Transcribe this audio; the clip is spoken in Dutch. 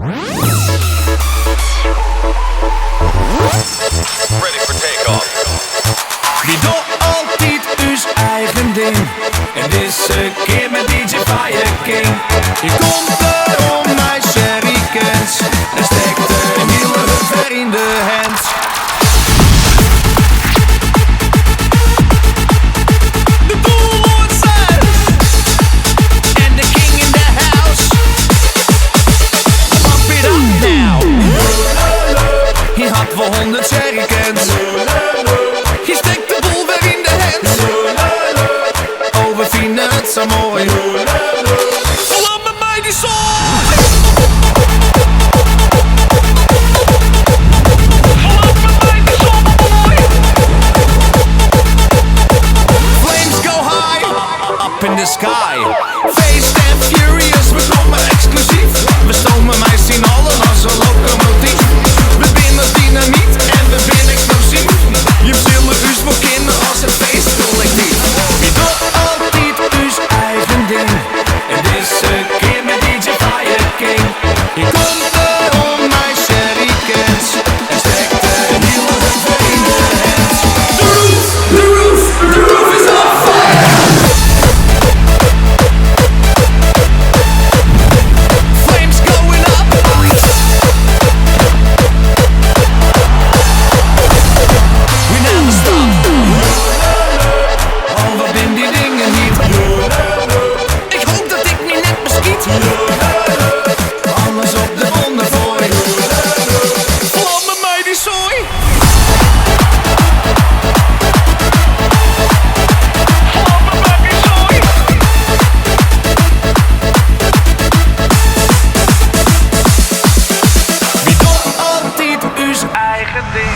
Ready for takeoff. Wie doet altijd uw eigen ding? En deze keer met DJ Fire King. Je komt er om mijn sherrykens en steekt er een hele ver in de hand. De boel wordt zijn en de king in the house. Pump it up now. Hier had wel 100 sherrykens. Hier steekt de boel weer in de hand. Oh, we vinden het zo mooi. Volop met mij die zon. Volop met mij die zon, boy. Flames go high, up in the sky. Fast and furious, we komen exclusief. We stomen mij zien allen als een locomotief. We binnen dynamiet en we binnen explosief. Je zullen us voor kinderen als een feestcollectief. Wie doet altijd us eigen ding? En deze keer met DJ Fire King. Je komt er om mijn sherrykens en steekt een hele ver in de hand. The roof is on fire. Flames going up. We never stop. Oh, wat ben die dingen hier? Ik hoop dat ik niet net beskiet. Alles op de ondervooi. Vlam met mij die zooi. Vlam met mij die zooi. Wie doet altijd uw eigen ding?